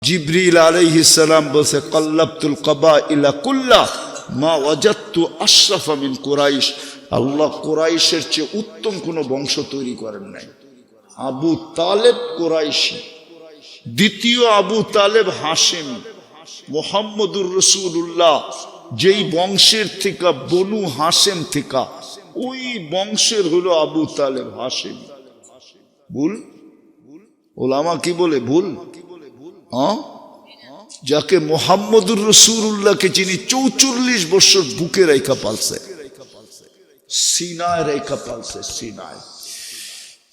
জিবরিল আলাইহিস সালাম বলছে কাল্লাবতুল কাবাইলা কুল্লাহ মা ওয়াজাদতু আশরাফা মিন কুরাইশ। আল্লাহ কুরাইশের চেয়ে উত্তম কোনো বংশ তৈরি করেন নাই। আবু তালেব কুরাইশি, দ্বিতীয় আবু তালেব হাশেমি, মুহাম্মদুর রাসূলুল্লাহ যেই বংশের থেকে বনু হাশেম থেকে, ওই বংশের হলো আবু তালেব হাশেমি। ভুল ওলামা কি বলে ভুল? যাকে মুহাম্মদুর রাসূলুল্লাহকে যিনি 44 বছর বুকে রেখা পালছে, সিনায় রেখা পালছে, সিনায়।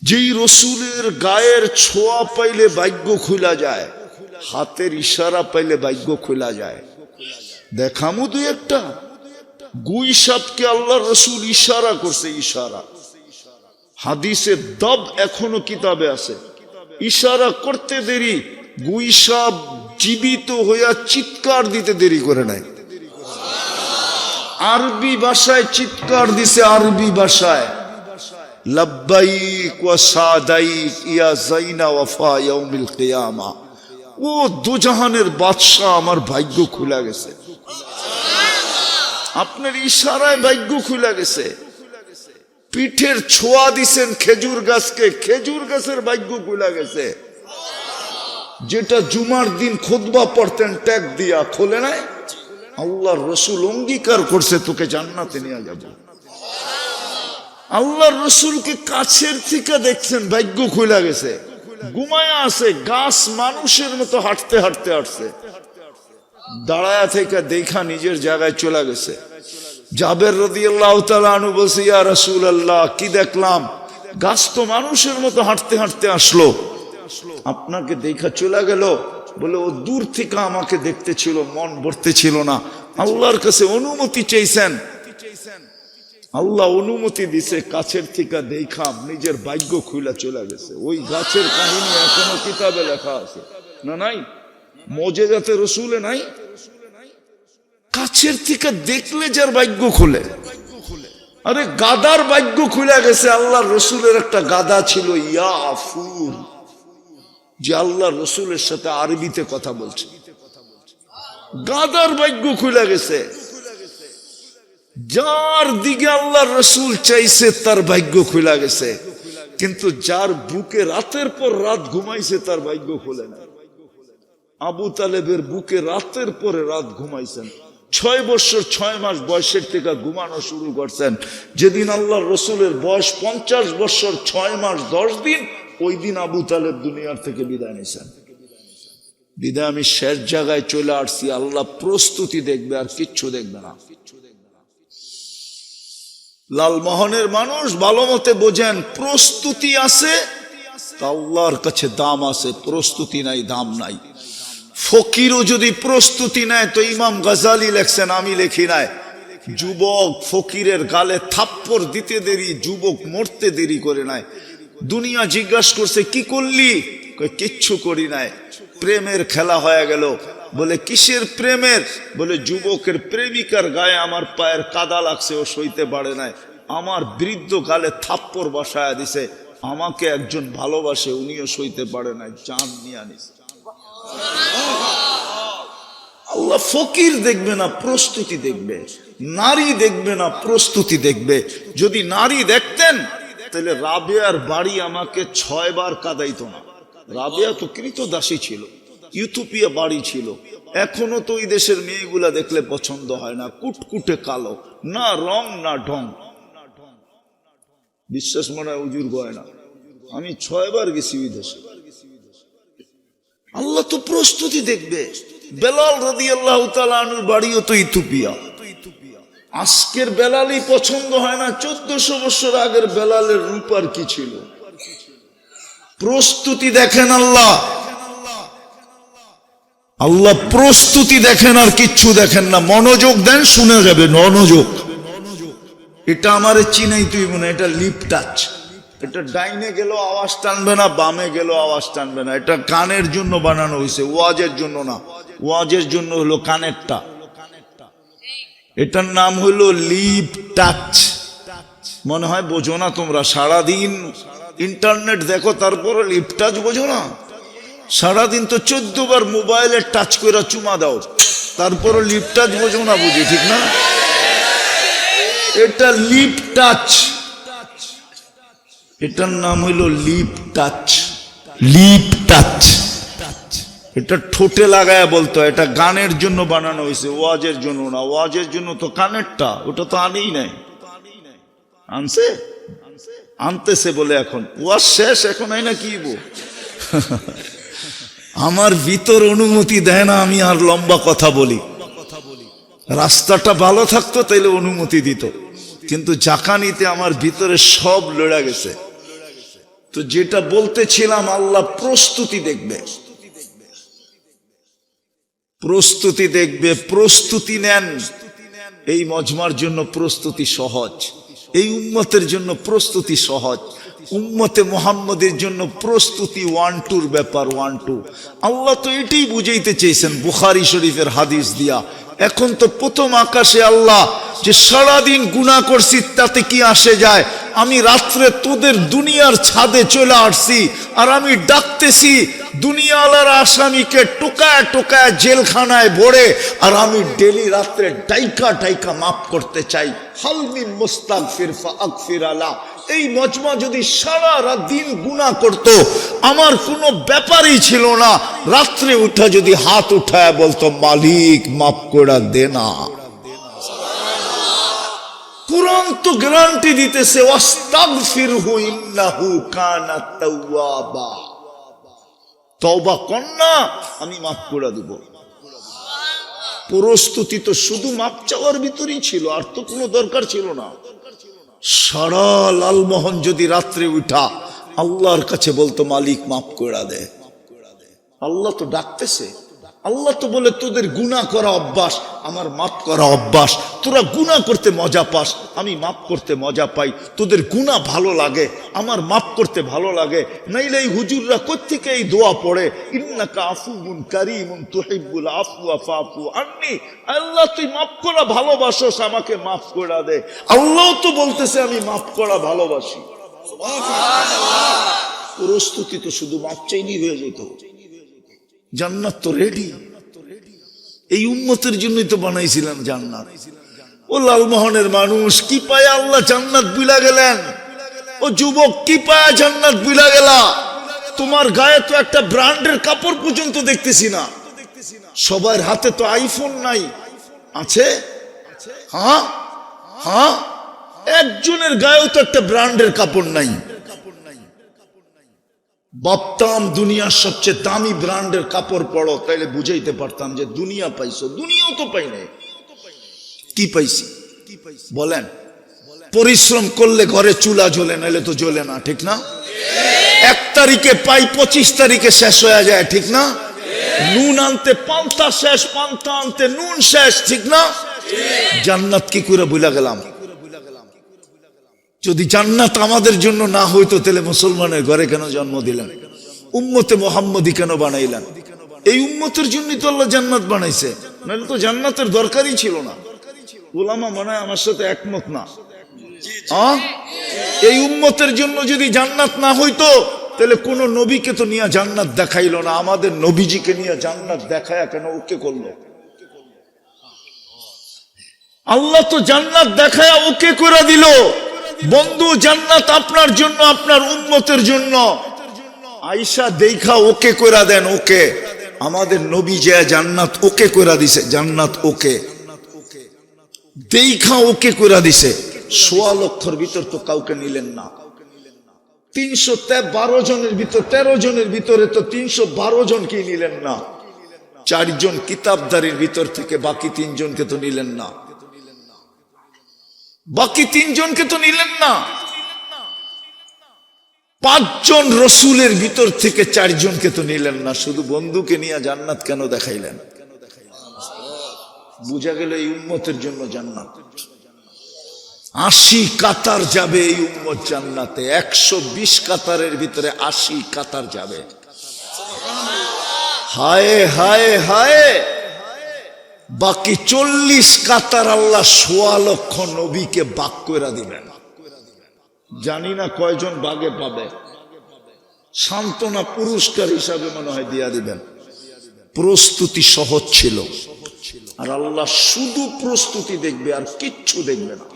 যেই রসুলের গায়ের ছোঁয়া পাইলে ভাগ্য খুলা যায়, হাতের ইশারা পাইলে ভাগ্য খোলা যায়। দেখামু দুই একটা। গুই সাপকে আল্লাহ রসুল ইশারা করছে, ইশারা। হাদিসের দব এখনো কিতাবে আছে। ইশারা করতে দেরি, গুই সাপ জীবিত হইয়া চিৎকার দিতে দেরি করে নাই। আরবি ভাষায় চিৎকার দিছে, আরবি ভাষায়, লব্বাইক ওয়া সাদাইক ইয়া যাইনা ওয়াফা ইয়াউমিল কিয়ামা। ও দুজাহানের বাদশা, আমার ভাগ্য খুলে গেছে। আপনার ইশারায় ভাগ্য খুলে গেছে। পিঠের ছোঁয়া দিছেন খেজুর গাছকে, খেজুর গাছের ভাগ্য খুলে গেছে। যেটা জুমার দিন খুতবা পড়তেন ট্যাগ দিয়া, খোলে নাই। আল্লাহর রসুল অঙ্গীকার করছে তোকে জান্নাতে নিয়ে যাব। আল্লাহর রসুলকে কাছের থেকে দেখছেন, ভাগ্য খুলে গেছে। ঘুমায়া আছে, গাছ মানুষের মতো হাঁটতে হাঁটতে আসছে, দাঁড়ায়া থেকে দেখা নিজের জায়গায় চলে গেছে। জাবের রাদিয়াল্লাহু তাআলা আনহু বলছে, ইয়া রাসূলুল্লাহ কি দেখলাম? গাছ তো মানুষের মতো হাঁটতে হাঁটতে আসলো, আপনাকে দেখা চলে গেল। বলে ও দূর থেকে আমাকে দেখতে ছিল, মন ভরতে ছিল না। আল্লাহর কাছে অনুমতি চাইছেন, আল্লাহ অনুমতি দিছে। কাছের থেকে দেখা নিজের ভাগ্য খুলে চলে গেছে। ওই গাছের কাহিনী এখনো কিতাবে লেখা আছে না? নাই? মুজিজাতে রাসূলে নাই? কাছের থেকে দেখলে যার ভাগ্য খুলে। আরে গাদার ভাগ্য খুলে গেছে। আল্লাহর রসুলের একটা গাদা ছিল ইয়াফুর, যে আল্লাহর রসুলের সাথে আরবিতে কথা বলছে। গাদার ভাগ্য খুলে গেছে। যার দিকে আল্লাহর রসুল চাইছে তার ভাগ্য খুলে গেছে। কিন্তু যার বুকে রাতের পর রাত ঘুমাইছে তার ভাগ্য খুলে না। আবু তালেবের বুকে রাতের পরে রাত ঘুমাইছেন। 6 বছর 6 মাস বয়সের থেকে ঘুমানো শুরু করছেন। যেদিন আল্লাহর রসুলের বয়স 50 বছর 6 মাস 10 দিন, ওই দিন আবু তালেব দুনিয়ার থেকে বিদায় নিয়েছেন। বিদায় আমি শেষ জায়গায় চলে আসছি। আল্লাহ প্রস্তুতি দেখবে, আর কিচ্ছু দেখবে না। লালমোহনের মানুষ ভালো মতে বোঝেন, প্রস্তুতি আছে আল্লাহর কাছে দাম আছে, প্রস্তুতি নাই দাম নাই। ফকিরও যদি প্রস্তুতি নেয় তো ইমাম গাজালি লেখছেন, আমি লেখি নাই, যুবক ফকিরের গালে থাপ্পড় দিতে দেরি, যুবক মরতে দেরি করে নাই। দুনিয়া জিজ্ঞাসা করছে কি করলি? কিচ্ছু করি নাই, প্রেমের খেলা হয়ে গেল। বলে কিসের প্রেমের? বলে যুবকের প্রেমিকার গায়ে আমার পায়ের কাদা লাগছে, ও সইতে পারে নাই, আমার বৃদ্ধ গালে থাপ্পড় বসায়া দিছে। আমাকে একজন ভালোবাসে, উনিও সইতে পারে নাই, জান নিয়ে আনিছে। আল্লাহ ফকির দেখবে না, প্রস্তুতি দেখবে। নারী দেখবে না, প্রস্তুতি দেখবে। যদি নারী দেখতেন তাহলে রাবেয়ার বাড়ি আমাকে 6 বার কাদাইতো না। রাবেয়া তো কৃতদাসী ছিল, ইউথোপিয়া বাড়ি ছিল। এখনো তো ওই দেশের মেয়েগুলা দেখলে পছন্দ হয় না, কুটকুটে কালো, না রং না ঢং। বিশ্বাস মনে হয় উজুর গয়না। আমি 6 বার গেছি ওই দেশে। আল্লাহ তো প্রস্তুতি দেখবে। বেলাল রাদিয়াল্লাহু তাআলা আনহুর বাড়িও তো ইথিওপিয়া। আজকের বেলালই পছন্দ হয় না, 1400 বছর আগের বেলালের রূপ আর কি ছিল। প্রস্তুতি দেখেন আল্লাহ, আল্লাহ প্রস্তুতি দেখেন, আর কিচ্ছু দেখেন না। মনোযোগ দেন, শুনে যাবে মনোযোগ। এটা আমারে চিনাই তুই মনে, এটা লিপ টাচ। এটা ডাইনে গেলেও আওয়াজ টানবে না, বামে গেলেও আওয়াজ টানবে না। এটা কানের জন্য বানানো হয়েছে, ওয়াজের জন্য না। ওয়াজের জন্য হলো কানেরটা। এটার নাম হলো লিপ টাচ। মনে হয় বোঝো না তোমরা, সারাদিন ইন্টারনেট দেখো তারপরে লিপ টাচ বোঝো না। সারাদিন তো 14 বার মোবাইলে টাচ করে চুমা দাও, তারপরও লিপ টাচ বোঝো না বুঝি, ঠিক না? এটা লিপ টাচ, এটার নাম হইল লিপ টাচ। লিপ টাচ এটা ঠোঁটে লাগায় বলতো, এটা গানের জন্য বানানো হয়েছে, ওয়াজের জন্য না। ওয়াজের জন্য তো কানেরটা, ওটা তো আনেই নাই। আনছে, আনতেছে বলে এখন ওয়াজ শেষ, এখন আই না কি আমার ভিতর অনুমতি দেয় না আমি আর লম্বা কথা বলি। রাস্তাটা ভালো থাকতো তাইলে অনুমতি দিত, কিন্তু জাকানিতে আমার ভিতরে সব লড়া গেছে। তো যেটা বলতেছিলাম, আল্লাহ প্রস্তুতি দেখবে, প্রস্তুতি দেখবে, প্রস্তুতি নেন। এই মজমার জন্য প্রস্তুতি সহজ, এই উম্মতের জন্য প্রস্তুতি সহজ। উম্মতে মুহাম্মদের জন্য প্রস্তুতি 1-2 ব্যাপার, 1-2। আল্লাহ তো এটাই বুঝাইতে চেয়েছেন বুখারী শরীফের হাদিস দিয়া। এখন তো প্রথম আকাশে আল্লাহ যে সারাদিন গুনাহ করছি তাতে কি আসে যায়, আমি রাত্রে তোদের দুনিয়ার ছাদে চলে আসছি আর আমি ডাকতেছি দুনিয়াওয়ালার আসামিকে টোকায় টোকায় জেলখানায় ভরে, আর আমি ডেলি রাত্রে ডাইকা ডাইকা মাফ করতে চাই। হালমি মুস্তাগফির ফাগফির আলা। এই মজমা যদি সারা রাত দিন গুনাহ করত, আমার কোনো ব্যাপারই ছিল না, রাত্রে উঠা যদি হাত উঠায় বলতো মালিক মাফ করে দে না। কুরআন তো গ্যারান্টি দিতেছে ওয়াস্তাগফিরহু ইন্নাহু কানা তাওয়াবা। তওবা কর না, আমি মাফ করে দেব। প্রস্তুতি তো শুধু মাপ চাওয়ার ভিতরেই ছিল, আর তো কোনো দরকার ছিল না। সারা লালমোহন যদি রাত্রে উঠা আল্লাহর কাছে বলতো মালিক মাফ করে দে, আল্লাহ তো ডাকতেছে। আল্লাহ তো বলে তোদের গুনাহ করা অভ্যাস, আমার মাফ করা অভ্যাস। তোরা গুনাহ করতে মজা পাস, আমি মাফ করতে মজা পাই। তোদের গুনাহ ভালো লাগে, আমার মাফ করতে ভালো লাগে। নাইলে এই হুজুররা কোত্থেকে এই দোয়া পড়ে, ইন্নাকা আফুউন কারীমুন তুহিব্বুল আফওয়া ফাফু আন্নি। আল্লাহ তুই মাফ করা ভালোবাসোস, আমাকে মাফ করে দে। আল্লাহ তো বলতেছে আমি মাফ করা ভালোবাসি। সুবহানাল্লাহ। প্রস্তুতি তো শুধু মাফ চাইলেই হয়ে যেত। জান্নাত তো রেডি, এই উম্মতের জন্যই তো বানাইছিলেন জান্নাত। ও লালমোহনের মানুষ কি পায় আল্লাহ জান্নাত বুইলা গেলেন? ও যুবক কি পায় জান্নাত বুইলা গেলা? তোমার গায়ে তো একটা ব্র্যান্ডের কাপড় পর্যন্ত দেখতেছি না। সবার হাতে তো আইফোন নাই, আছে? হ্যাঁ হ্যাঁ, একজনের গায়েও তো একটা ব্র্যান্ডের কাপড় নাই। ভাবতাম দুনিয়ার সবচেয়ে দামি ব্র্যান্ডের কাপড় পরো, তাইলে বুঝাইতে পারতাম যে দুনিয়া পাইছো। দুনিয়াও তো পাই নাই, কি পাইছি বলেন? পরিশ্রম করলে ঘরে চুলা জ্বলে, নাইলে তো জ্বলে না, ঠিক না? 1 তারিখে পাই, 25 তারিখে শেষ হয়ে যায়, ঠিক না? নুন আনতে পান্তা শেষ, পান্তা আনতে নুন শেষ, ঠিক না? জান্নাত কি করে ভুলা গেলাম? যদি জান্নাত আমাদের জন্য না হইতো তাহলে মুসলমানের ঘরে কেন জন্ম দিলেন? উম্মতে মুহাম্মদী কেন বানাইলেন? এই উম্মতের জন্যই তো আল্লাহ জান্নাত বানাইছে, নাহলে তো জান্নাতের দরকারই ছিল না। উলামা মনে হয় আমার সাথে একমত না? এই উম্মতের জন্য যদি জান্নাত না হইতো তাহলে কোন নবীকে তো নিয়ে জান্নাত দেখাইলো না। আমাদের নবীজিকে নিয়ে জান্নাত দেখায় কেন ওকে করলো? আল্লাহ তো জান্নাত দেখায় ওকে করে দিল। বন্ধু, জান্নাত আপনার জন্য, আপনার উম্মতের জন্য। আয়েশা দেখা ওকে কইরা দেন, ওকে। আমাদের নবী যে জান্নাত ওকে কইরা দিছে, জান্নাত ওকে দেখা ওকে কইরা দিছে। ১৬ লক্ষের ভিতর তো কাউকে নিলেন না। 312 জনের ভিতর, 13 জনের ভিতরে তো 312 জনকে নিলেন না। 4 জন কিতাবদারির ভিতর থেকে বাকি 3 জনকে তো নিলেন না, বাকি 3 জনকে তো নিলেন না। 5 জন রসুলের ভিতর থেকে 4 জনকে তো নিলেন না। শুধু বন্ধুকে নিয়ে জান্নাত কেন দেখাইলেন? বুঝা গেল এই উম্মতের জন্য জান্নাত। 80 কাতার যাবে এই উম্মত জান্নাতে। 120 কাতারের ভিতরে 80 কাতার যাবে। হায় হায় হায়, বাকি 40 কাতার আল্লাহ ১৬ লক্ষ নবীকে বাগ করে দিবেন। জানি না কয়জন বাগে পাবে। সান্ত্বনা পুরস্কার হিসাবে মনে হয় দিয়া দিবেন। প্রস্তুতি সহজ ছিল, আর আল্লাহ শুধু প্রস্তুতি দেখবে, আর কিচ্ছু দেখবে না।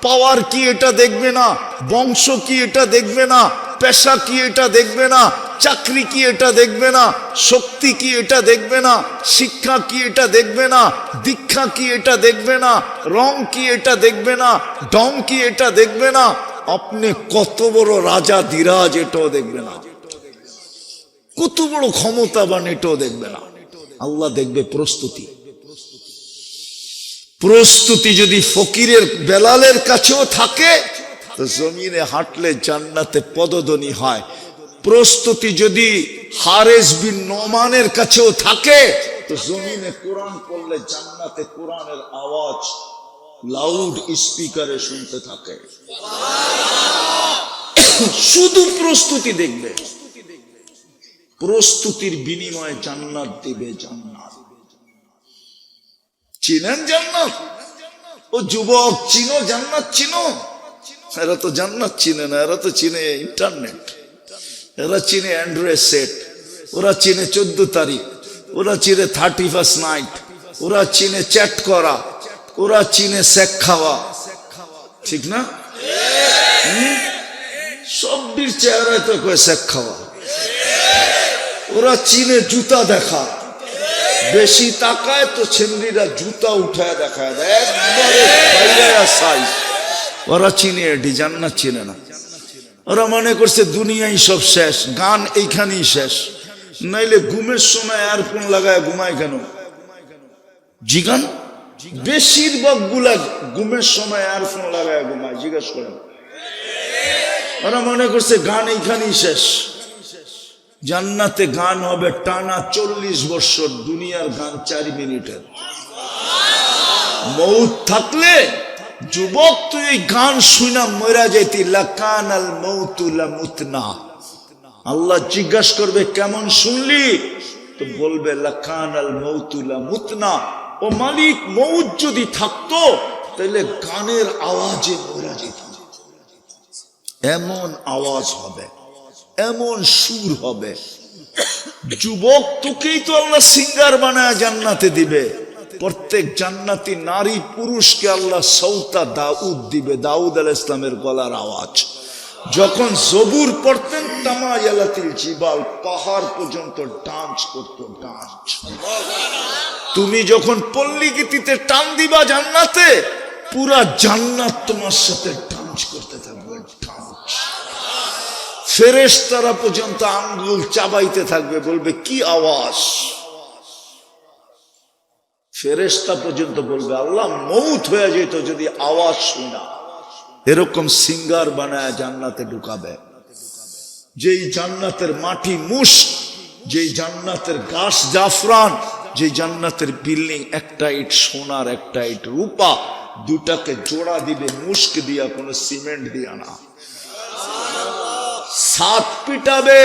পাওয়ার কি এটা দেখবে না, বংশ কি এটা দেখবে না, পেশা কি এটা দেখবে না, চাকরি কি এটা দেখবে না, শক্তি কি এটা দেখবে না, শিক্ষা কি এটা দেখবে না, দীক্ষা কি এটা দেখবে না, রং কি এটা দেখবে না, ঢং কি এটা দেখবে না, আপনি কত বড় রাজা ধীরাজ এটাও দেখবে না, কত বড় ক্ষমতাবান এটাও দেখবে না। আল্লাহ দেখবে প্রস্তুতি। প্রস্তুতি যদি ফকিরের বেলালের কাছেও থাকে তো জমিনে হাঁটলে জান্নাতে পদধ্বনি হয়। প্রস্তুতি যদি হারেস বিন নোমানের কাছেও থাকে তো জমিনে কোরআন পড়লে জান্নাতে কোরআনের আওয়াজ লাউড স্পিকারে শুনতে থাকে। শুধু প্রস্তুতি দেখবে, প্রস্তুতির বিনিময়ে জান্নাত দিবে। জান্নাত চিনেন? জান্নাত ও যুবক চিনো? জান্নাত চিনো? এরা তো জান্নাত চিনে না, এরা তো চিনে ইন্টারনেট, এরা চিনে অ্যান্ড্রয়েড সেট, ওরা চিনে 14 তারিখ, ওরা চিনে 31st নাইট, ওরা চিনে চ্যাট করা, ওরা চিনে শেক খাওয়া, ঠিক না? সবটির চেহারায় তো কয় শেক খাওয়া। ওরা চিনে জুতা দেখা, বেশি তাকায় তো ছেলেরা জুতা উঠায় দেখায় দেয় একবারে সাইজ। ওরা চিনে এটি, জান্নাত চিনে না। ওরা মনে করছে দুনিয়াই সব শেষ, গান এইখানেই শেষ। নাইলে ঘুমের সময় এয়ারফোন লাগায় ঘুমায় কেন? জিগান বেশিরভাগ গুলা ঘুমের সময় এয়ারফোন লাগায় ঘুমায়, জিজ্ঞেস করেন। ওরা মনে করছে গান এইখানেই শেষ। জান্নাতে গান হবে টানা 40 বছর, দুনিয়ার গান 4 মিনিটের। মৌত থাকলে যুবক তুই এই গান শুনা মরা যাইতি, লাকানাল মৌতু লামুতনা। আল্লাহ জিজ্ঞাসা করবে কেমন শুনলি? তো বলবে লাকানাল মৌতু লামুতনা। ও মালিক, মৌত যদি থাকতো তাহলে গানের আওয়াজে মরা যেত। এমন আওয়াজ হবে, এমন সুর হবে। যুবক তোকেই তো আল্লাহ সিঙ্গার বানায় জান্নাতে দিবে। প্রত্যেক জান্নাতি নারী পুরুষকে আল্লাহ সৌতা দাউদ দিবে, দাউদ আলাইহিস সালামের গলার আওয়াজ। যখন জবুর পড়তেন তামায়ালাতিল জিবাল, পাহাড় পর্যন্ত ডান্স করতো, ডান্স। তুমি যখন পল্লী গীতিতে টান দিবা জান্নাতে, পুরা জান্নাত তোমার সাথে ডান্স করতে থাকবে, ডান্স। ফেরেশতারা পর্যন্ত আঙ্গুল চাবাইতে থাকবে, বলবে কি আওয়াজ। ফেরেশতা পর্যন্ত বলবে আল্লাহ মৌত হয়ে যেত যদি আওয়াজ শুনা। এরকম সিঙ্গার বানায় জান্নাতে ঢুকাবে। যেই জান্নাতের মাটি মুশক, যেই জান্নাতের গাছ জাফরান, যেই জান্নাতের বিল্ডিং একটা ইট সোনার একটা ইট রূপা, দুটাকে জোড়া দিবে মুশক দিয়া, কোনো সিমেন্ট দিয়া না। সাত পিটাবে,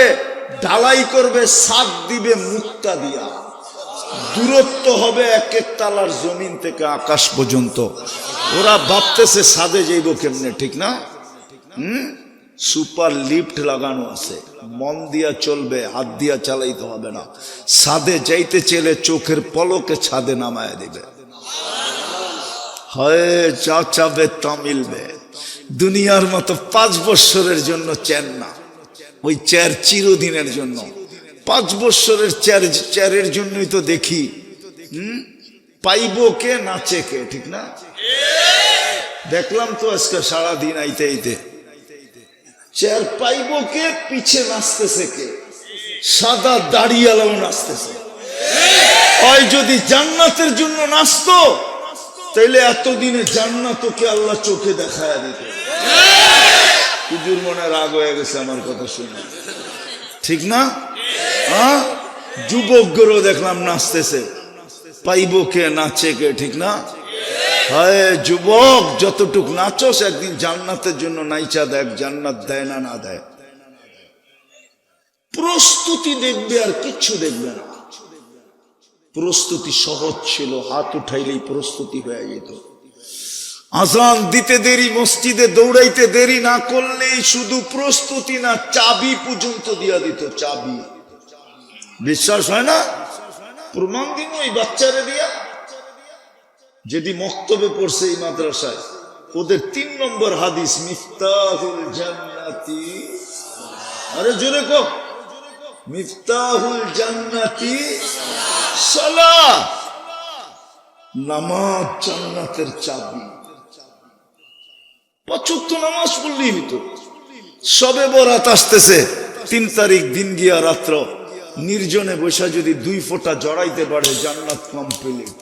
ঢালাই করবে, সাত দিবে মুক্তা দিয়া। দূরত্ব হবে এক এক তালার জমিন থেকে আকাশ পর্যন্ত। ওরা ভাবতেছে সাদে যাইব কেমনে, ঠিক না? সুপার লিফট লাগানো আছে, মন দিয়া চলবে, হাত দিয়া চালাইতে হবে না। সাদে যাইতে চেলে চোখের পলকে ছাদে নামায় দিবে। হয় যা চাবে তা মিলবে। দুনিয়ার মতো 5 বছরের জন্য চেন না, ওই চেয়ার চিরদিনের জন্য। 5 বছরের চেয়ারের জন্যই তো দেখি পাইব কে নাচে কে, ঠিক না? দেখলাম তো আজকে সারাদিন আইতে আইতে, চেয়ার পাইব কে, পিছে নাচতেছে কে, সাদা দাড়িয়ালাও নাচতেছে। ওই যদি জান্নাতের জন্য নাচতো তাইলে এতদিনে জান্নাতকে আল্লাহ চোখে দেখায় দিত। হুজুর মনে রাগ হয়ে গেছে আমার কথা শুনে, ঠিক না? যুবকগুলো দেখলাম নাচতেছে, পাইব কে নাচে কে, ঠিক না? হয় যুবক, যতটুক নাচস একদিন জান্নাতের জন্য নাইচা দেখ, জান্নাত দেয় না না দেয়। প্রস্তুতি দেখবে, আর কিচ্ছু দেখবে না। প্রস্তুতি সহজ ছিল, হাত উঠাইলেই প্রস্তুতি হয়ে যেত। আজান দিতে দেরি, মসজিদে দৌড়াইতে দেরি না করলেই শুধু প্রস্তুতি না, চাবি পর্যন্ত দিয়া দিত। চাবি, বিশ্বাস হয় না? প্রমাণ দিন ওই বাচ্চারে দিয়া। যেটি মক্তবে পড়ছে এই মাদ্রাসায়, ওদের 3 নম্বর হাদিস মিফতাহুল জান্নাতি, আরে জোরে কো, মিফতাহুল জান্নাতি সালাত, নামাজ জান্নাতের চাবি। 5 ওয়াক্ত নামাজ পড়লেই হতো। সবে বরাত আসতেছে, 3 তারিখ দিন গিয়া রাত্র, নির্জনে বৈশা যদি 2 ফোঁটা জড়াইতে পারে জান্নাত কমপ্লিট।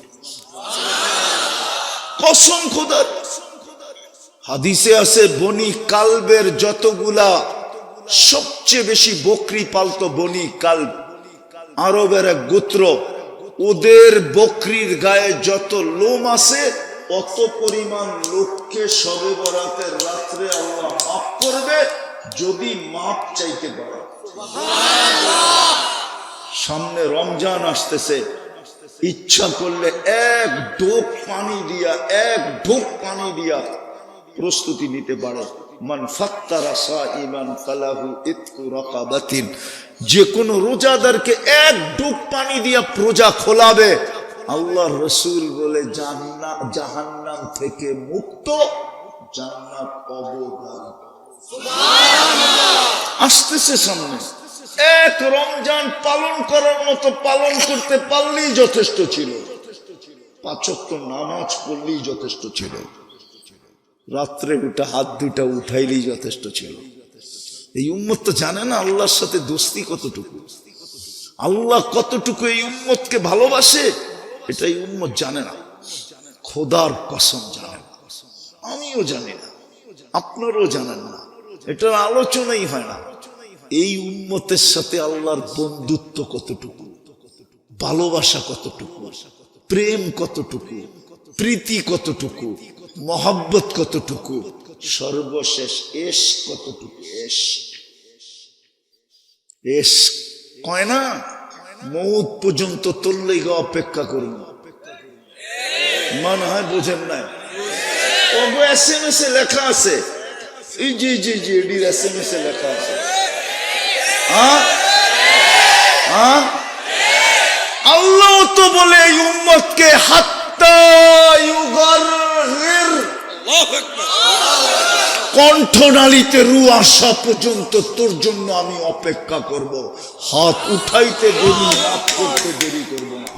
কসম খোদার। হাদিসে আছে বনি কালবের যতগুলা সবচেয়ে বেশি বকরি পালতো বনি কালব, আরবের এক গোত্র, ওদের বকরির গায়ে যত লোম আছে অত পরিমাণ লোককে শবে বরাতের রাত্রে আল্লাহ মাফ করবে যদি মাফ চাইতে পারে। সামনে রমজান আসতেছে, ইচ্ছা করলে এক ঢোক পানি দিয়া প্রস্তুতি নিতে পারে। মান ফাত্তারা সাইমান ফালাহু ইতকু রাকাবাতিন, যে কোনো রোজাদারকে এক ঢোক পানি দিয়া রোজা খোলাবে, আল্লাহর রাসূল বলে জান্নাত জাহান্নাম থেকে মুক্ত, জান্নাত অবধারিত। সুবহানাল্লাহ। আসতেছে সামনে। এক রমজান পালন করার মতো পালন করতে পারলেই যথেষ্ট ছিল। 5 ওয়াক্ত নামাজ পড়লেই যথেষ্ট ছিল। রাত্রে উঠে হাত 2টা উঠাইলেই যথেষ্ট ছিল। এই উম্মত তো জানে না আল্লাহর সাথে দোস্তি কতটুকু, আল্লাহ কতটুকু এই উম্মতকে ভালোবাসে, এটা এই উম্মত জানে না। খোদার কসম জানে না, আমিও জানি না, আপনারাও জানেন না, এটার আলোচনাই হয় না। এই উম্মতের সাথে আল্লাহর বন্ধুত্ব কতটুকু, ভালোবাসা কতটুকু, প্রেম কতটুকু, প্রীতি কতটুকু, মহব্বত কতটুকু, সর্বশেষ এশ কতটুকু। এশ কয় না মৌত পর্যন্ত তোললেই গা অপেক্ষা করুন। মনে হয় বোঝেন নাই? ওগো SMS এ লেখা আছে, জি এডির SMS এ লেখা আছে। আল্লাহ তো বলে এই উম্মতকে হাত্তা ইউগারহির, কণ্ঠনালীতে রু আসা পর্যন্ত তোর জন্য আমি অপেক্ষা করব। হাত উঠাইতে দেরি, মাফ করতে দেরি করব না।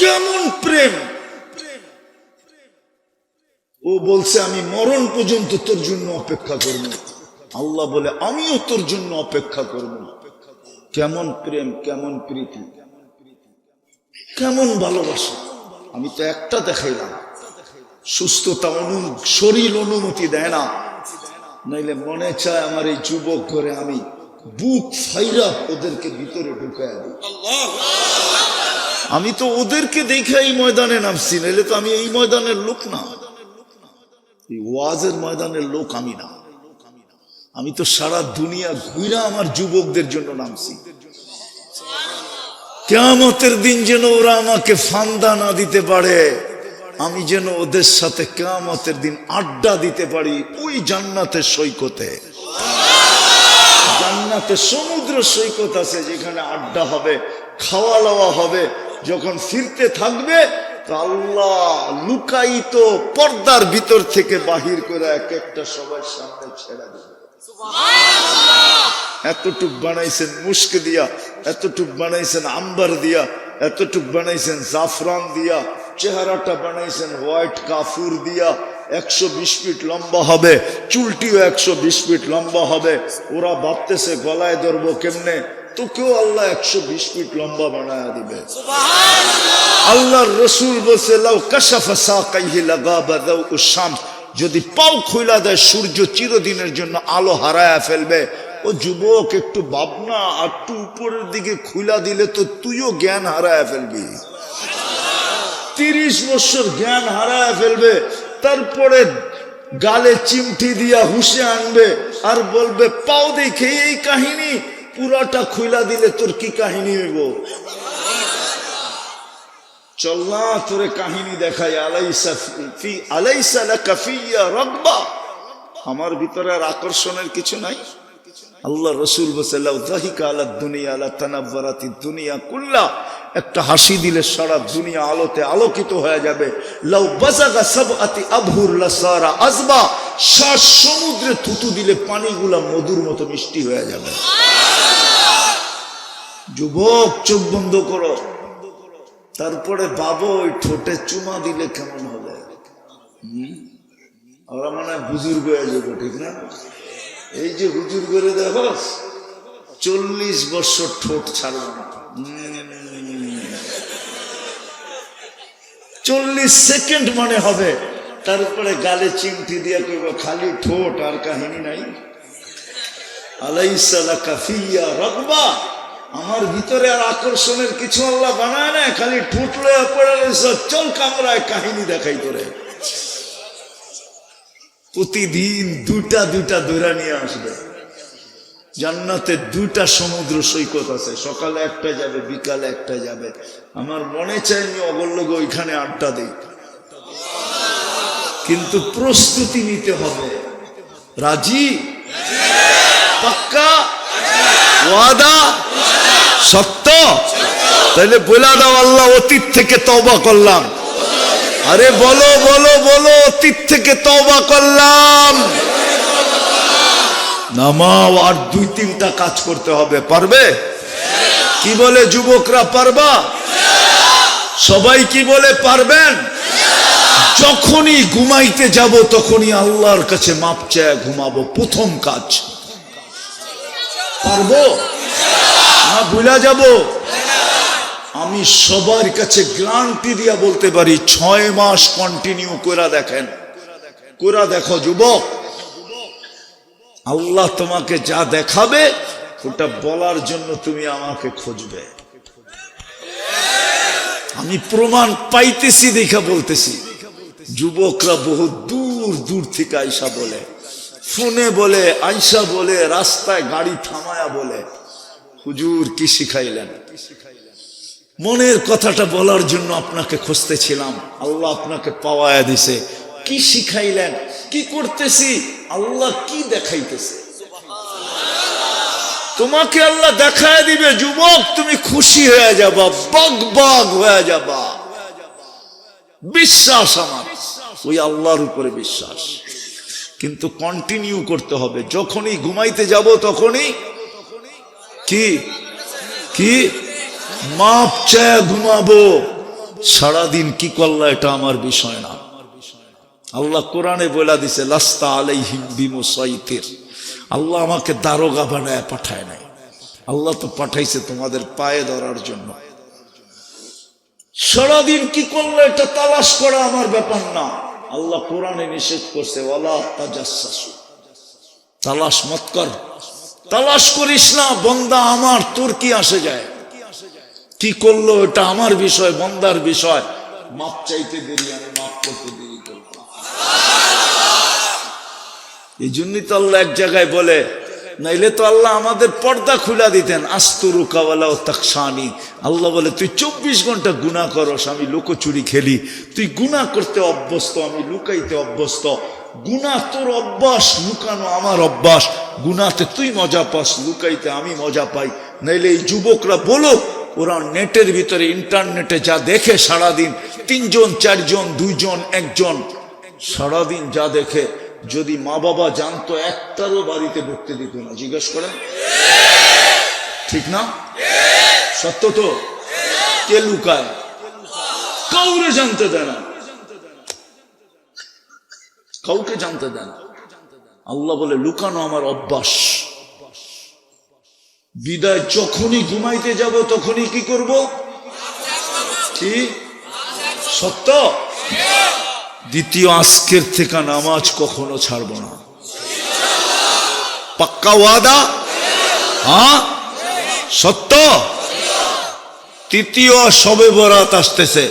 কেমন প্রেম! ও বলছে আমি মরণ পর্যন্ত তোর জন্য অপেক্ষা করব। আল্লাহ বলে আমিও তোর জন্য অপেক্ষা করব। কেমন প্রেম, কেমন প্রীতি, কেমন ভালোবাসা! আমি তো একটা দেখাইলাম, সুস্থতা শরীর অনুমতি দেয় না, নাইলে মনে চায় আমার এই যুবক করে আমি বুক ফাইরা ওদেরকে ভিতরে ঢুকায় দিই। আমি তো ওদেরকে দেখে এই ময়দানে নামছি, নাইলে তো আমি এই ময়দানের লোক না, এই ওয়াজের ময়দানের লোক আমি না। আমি তো সারা দুনিয়া ঘুরা আমার যুবকদের জন্য নামছি। কিয়ামতের দিন যেন ওরা আমাকে ফান্দা না দিতে পারে, আমি যেন ওদের সাথে কিয়ামতের দিন আড্ডা দিতে পারি ওই জান্নাতের সৈকতে। জান্নাতে সমুদ্র সৈকত আছে যেখানে আড্ডা হবে, খাওয়া দাওয়া হবে। যখন ফিরতে থাকবে তো আল্লাহ লুকায়িত পর্দার ভিতর থেকে বাহির করে এক একটা সবার সামনে ছেড়ে দেবে। এতটুক বানাইছেন মুস্ক দিয়া, এতটুক বানাইছেন আম্বার দিয়া, এতটুক বানাইছেন জাফরান দিয়া, চেহারাটা বানাইছেন হোয়াইট কাফুর দিয়া। 120 ফিট লম্বা হবে, চুলটিও 120 ফিট লম্বা হবে। ওরা ভাবতেছে গলায় ধরবো কেমনে, তোকেও আল্লাহ 120 ফিট লম্বা বানায়া দিবে। আল্লাহর রাসূল বলছে লাউ কাশাফা সাকাইহি লাগাবা দাউউশ শামস, যদি পাও খুইলা দেয় সূর্য চিরদিনের জন্য আলো হারায়া ফেলবে। ও যুবক একটু ভাবনা, একটু উপরের দিকে খুইলা দিলে তো তুইও জ্ঞান হারায়া ফেলবি। 30 বছর জ্ঞান হারায়া ফেলবে, তারপরে গালে চিমটি দিয়া হুশে আনবে আর বলবে পাও দেখে এই কাহিনী। পুরাটা খুইলা দিলে তোর কি কাহিনী হইব? চল না তোরে কাহিনী দেখাই, আলাইসা লাকা ফিয়া রাগবা, আমার ভিতরে আর আকর্ষণের কিছু নাই। আল্লাহ রসুল বলছে লাউ যাহিকা আলা দুনিয়া লা তানাব্বারাতি দুনিয়া কুল্লা, একটা হাসি দিলে সারা দুনিয়া আলোতে আলোকিত হয়ে যাবে। লাউ বাযাগা সাবআতি আবহুর লাসারা আযবা, 7 সমুদ্রে থুতু দিলে পানিগুলা মধুর মতো মিষ্টি হয়ে যাবে। যুবক চোখ বন্ধ করো, তারপরে বাবু ওই ঠোঁটে চুমা দিলে কেমন হবে? ওরা মনে হয় বুজুর্গ হয়ে যাবো, ঠিক না? এই যে হুজুর করে দেখো 40 বছর ঠোঁট ছাড়ল না, 40 সেকেন্ড মনে হবে, তারপরে গালে চিমটি দিয়ে কইব খালি ঠোঁট আর কাহিনী নাই। আলাইসা লাকা ফিয়া রাগবা, আমার ভিতরে আর আকর্ষণের কিছু আল্লাহ বানায় না, খালি ঠোঁট লয়ে পড়ে রয়েছে, চল কামরায় কাহিনী দেখাই তোরে। প্রতিদিন দুটা দৈরা নিয়ে আসবে। জান্নাতে 2টা সমুদ্র সৈকত আছে, সকালে একটা যাবে, বিকালে একটা যাবে। আমার মনে চাইনি অগল্যগ ওইখানে আড্ডা দেই, কিন্তু প্রস্তুতি নিতে হবে। রাজি? পাক্কা? ওয়াদা? সত্য? তাহলে বলে দাও আল্লাহ অতীত থেকে তওবা করলাম। আরে বলো বলো বলো, অতীত থেকে তওবা করলাম। নামাও, আর 2-3টা কাজ করতে হবে। পারবে? কি বলে যুবকরা, পারবা? সবাই কি বলে পারবেন? যখনই ঘুমাইতে যাব তখনই আল্লাহর কাছে মাপ চেয়ে ঘুমাবো, প্রথম কাজ। পারবো না ভুলা যাব? আমি সবার কাছে গ্যারান্টি দিয়া বলতে পারি 6 মাস কন্টিনিউ করে দেখেন, করে দেখো যুবক, আল্লাহ তোমাকে যা দেখাবে ওটা বলার জন্য তুমি আমাকে খুঁজবে। আমি প্রমাণ পাইতেছি দেখা বলতেছি। যুবকরা বহু দূর দূর থেকে আইসা বলে, ফোনে বলে, আইসা বলে, রাস্তায় গাড়ি থামায়া বলে, হুজুর কি শিখাইলেন? মনের কথাটা বলার জন্য আপনাকে খুঁজতেছিলাম, আল্লাহ আপনাকে পাওয়ায়া দিছে। কি শিখাইলেন? কি করতেছি? আল্লাহ কি দেখাইতেছে? তোমাকে আল্লাহ দেখায় দিবে যুবক, তুমি খুশি হয়ে যাবা, বাগ হয়ে যাবা। বিশ্বাস আমার, ওই আল্লাহর উপরে বিশ্বাস, কিন্তু কন্টিনিউ করতে হবে। যখনই ঘুমাইতে যাব তখনই কি কি মাপ চায় ঘুমাবো। সারাদিন কি করলা এটা আমার বিষয় না। আল্লাহ কোরআনে বলে দিছে লাস্তা আলাইহিম বিমুসাইতির, আল্লাহ আমাকে দারোগা বানায় পাঠায় নাই, আল্লাহ তো পাঠাইছে তোমাদের পায়ে ধরার জন্য। সারাদিন কি করলো এটা তালাশ করা আমার ব্যাপার না। আল্লাহ কোরআনে নিষেধ করছে ওয়ালা তাজাসসু, তালাশ মত কর, তালাশ করিস না। বন্দা আমার, তোর কি আসে যায়? কি করলো এটা আমার বিষয়, বন্দার বিষয়। মাপ চাইতে দেরি, আমি মাপ করতে দেরি করব। এই জন্যই তো আল্লাহ এক জায়গায় বলে, নাইলে তো আল্লাহ আমাদের পর্দা খুলা দিতেন। আস্তুরুকা ওয়ালা তাকশানি, আল্লাহ বলে তুই 24 ঘন্টা গুনাহ করস, আমি লুকোচুরি খেলি। তুই গুনাহ করতে অভ্যস্ত, আমি লুকাইতে অভ্যস্ত। গুনাহ তোর অভ্যাস, লুকানো আমার অভ্যাস। গুনাহতে তুই মজা পাস, লুকাইতে আমি মজা পাই। নাইলে এই যুবকরা বলো, ওরা নেটের ভিতরে ইন্টারনেটে যা দেখে সারাদিন, 3 জন 4 জন 2 জন 1 জন সারাদিন যা দেখে, যদি মা বাবা জানতো একটারও বাড়িতে ঢুকতে দিত না। জিজ্ঞেস করেন, ঠিক না? সত্য তো? কে লুকায়? কাউরে জানতে দেয় না, কাউকে জানতে দেয় না। আল্লাহ বলে লুকানো আমার অভ্যাস। বিদায় যখনই ঘুমাইতে যাব তখনই কি করব? কি সত্য? দ্বিতীয়, আজকের থেকে নামাজ কখনো ছাড়ব না। পাক্কা ওয়াদা? হ্যাঁ সত্য? তৃতীয়, শবে বরাত আসতেছে।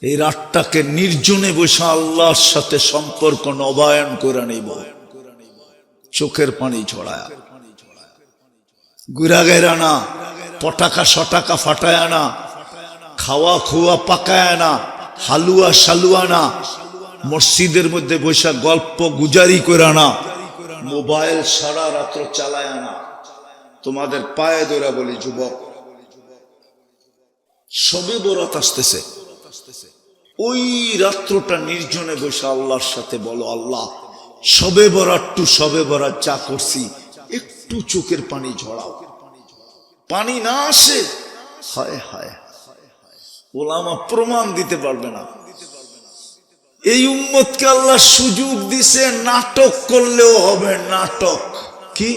এই রাতটাকে নির্জনে বসে আল্লাহর সাথে সম্পর্ক নবায়ন করে নিব, চোখের পানি ছড়ায়া, গুড়া গেরা না, পটাকা শটাকা ফাটায়া না, খাওয়া খোয়া পাকায় না, হালুয়া শালুয়া না, মসজিদের মধ্যে বৈশা গল্প গুজারি করে না, মোবাইল সারা রাত্র চালায় না। তোমাদের পায়ে ধরে বলি যুবক, সবে বরাত আসতেছে, ওই রাত্রটা নির্জনে বসে আল্লাহর সাথে বলো, আল্লাহ সবে বরাত টু সবে বরাত যা করছি একটু চোখের পানি ঝরাও। পানি না আসে, হায় হায়, ওলামা প্রমাণ দিতে পারবে না। এই উম্মতকে আল্লাহ সুযোগ দিছে, নাটক করলেও হবে। নাটক কি?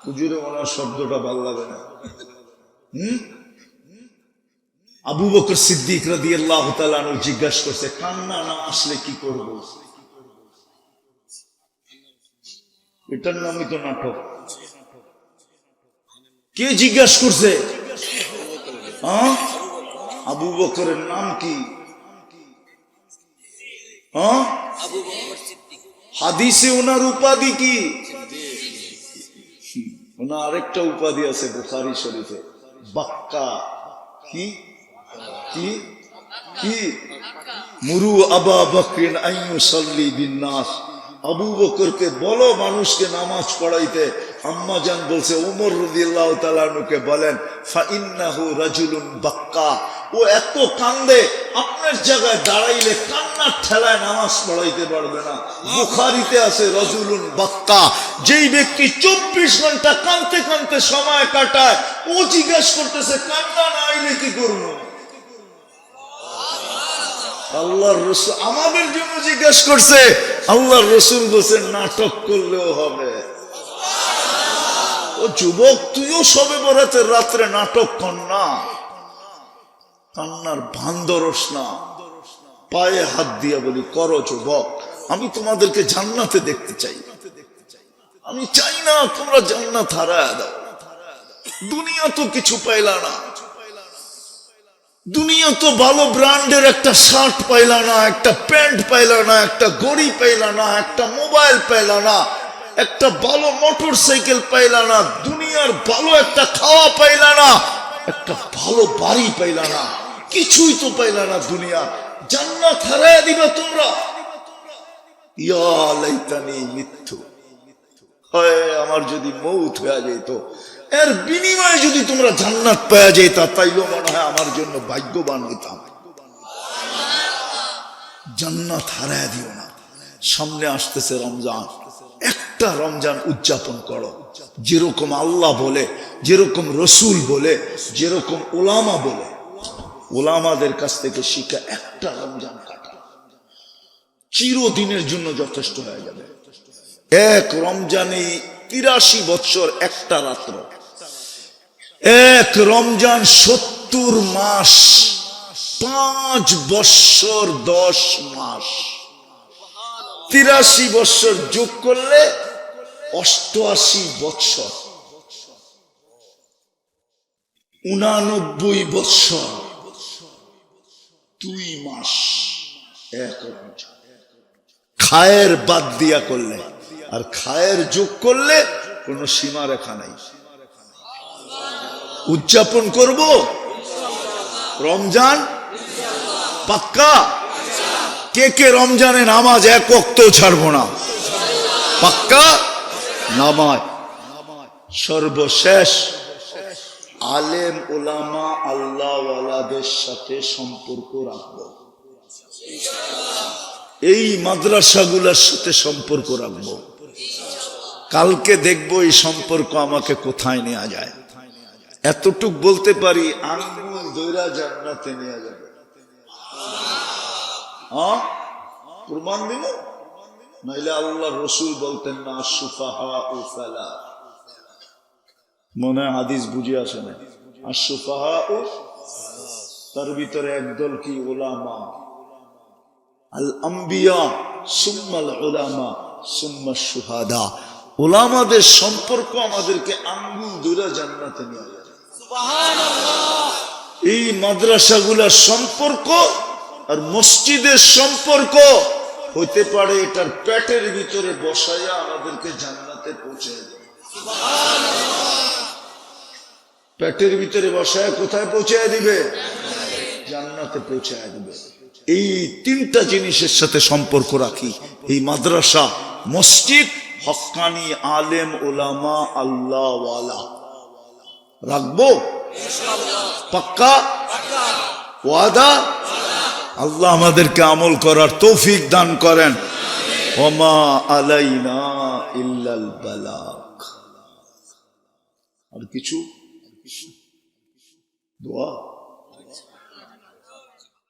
হুজুরে ওনার শব্দটা ভালো লাগে না। আবু বকর সিদ্দিক রাদিয়াল্লাহু তাআলা আনহু জিজ্ঞাসা করছে, কান্না না আসলে কি করব? এটার নামই তো নাটক। কে জিজ্ঞাসা করছে? আবু বকরের নাম কি? হাদিসে ওনার উপাধি কি? ওনার আরেকটা উপাধি আছে বুখারী শরীফে, বাক্কা। কি কি কি? মুরু আবা বকরিন আন ইউসাল্লি বিন নাস। আবু বকরকে বলো মানুষকে নামাজ পড়াইতে। আম্মা জান বলছে ওমর রাদিয়াল্লাহু তাআলা আনহুকে বলেন, ফা ইন্নাহু রাজুলুন বাক্কা। ও এত কান্দে, আপনার জায়গায় দাঁড়াইলে কান্নার ঠেলায় নামাজ পড়াইতে পারবে না। বুখারীতে আছে রাজুলুন বাক্কা, যেই ব্যক্তি 24 ঘন্টা কাঁদতে কাঁদতে সময় কাটায়। ও জিজ্ঞাসা করতেছে, কান্না না আইলে কি করবো? আল্লাহর রাসূল আমাদের জন্য জিজ্ঞাসা করছে। আল্লাহর রাসূল বলছেন নাটক করলেও হবে। ও যুবক, তুইও সবে বরাতের রাত্রে নাটক কর না, কান্নার ভান ধরস না। পায়ে হাত দিয়া বলি, করো যুবক, আমি তোমাদেরকে জান্নাতে দেখতে চাই। আমি চাই না তোমরা জান্নাত হারায় দাও। দুনিয়া তো কিছু পাইলা না, দুনিয়া তো ভালো ব্র্যান্ডের একটা শার্ট পাইলা না, একটা প্যান্ট পাইলা না, একটা ঘড়ি পাইলা না, একটা মোবাইল পাইলা না, একটা ভালো মোটর সাইকেল পাইলা না, দুনিয়ার ভালো একটা খাওয়া পাইলা না, একটা ভালো বাড়ি পাইলা না, কিছুই তো পাইলা না। দুনিয়া জান্নাত হারায়া দিবা তোমরা। ইয়া লাইতানি মিথ্যু, হয় আমার যদি মৌত হয়ে যেত, এর বিনিময়ে যদি তোমরা জান্নাত পাওয়া যেতা, তাইলেও মনে হয় আমার জন্য ভাগ্যবান হইতাম। জান্নাত হারায় দিও না। সামনে আসতেছে রমজান, একটা রমজান উদযাপন করো, যেরকম আল্লাহ বলে, যেরকম রসুল বলে, যেরকম ওলামা বলে। ওলামাদের কাছ থেকে শিখা একটা রমজান কাটা চিরদিনের জন্য যথেষ্ট হয়ে যাবে। এক রমজানে 83 বছর একটা রাত্র, এক রমজান 70 মাস, 5 বছর 10 মাস, 83 বছর যোগ করলে 88 বছর, 89 বছর 2 মাস এক রমজান। খায়ের বাদ দিয়া করলে আর খায়ের যোগ করলে কোনো সীমা রেখা নাই। উদযাপন করব রমজান পাক্কা। কে কে রমজানে নামাজ এক ওয়াক্তও ছাড়বো না? পাক্কা নামাজ। সর্বশেষ, আলেম ওলামা আল্লাহওয়ালাদের সাথে সম্পর্ক রাখবো। এই মাদ্রাসাগুলোর সাথে সম্পর্ক রাখবো। কালকে দেখবো এই সম্পর্ক আমাকে কোথায় নেওয়া যায়। এতটুক বলতে পারি, আঙ্গুল দইরা জান্নাতে নিয়ে যাবে। প্রমাণ দিল, নাইলে আল্লাহ রসুল বলতেন না সুফাহা ও সালা। মনে হয় হাদিস বুঝে আসে না। আর সুফাহা ও, তার ভিতরে একদল কি ওলামা, আল আম্বিয়া সুম্মাল উলামা সুম্মা শুহাদা। ওলামাদের সম্পর্ক আমাদেরকে আঙ্গুল দইরা জান্নাতে নিয়ে যাবে। এই মাদ্রাসাগুলার সম্পর্ক আর মসজিদের সম্পর্ক হইতে পারে এটার পেটের ভিতরে বসাইয়া আমাদেরকে জান্নাতে পৌঁছে দেবে। পেটের ভিতরে বসায় কোথায় পৌঁছায় দিবে? জান্নাতে পৌঁছায় দিবে। এই তিনটা জিনিসের সাথে সম্পর্ক রাখি, এই মাদ্রাসা, মসজিদ, হক্কানি আলেম ওলামা আল্লাহ ওয়ালা। রাখবো পাক্কা ওয়াদা? আল্লাহ আমাদেরকে আমল করার তৌফিক দান করেন। ওমা আলাইনা ইল্লাল বালাগ। আর কিছু দোয়া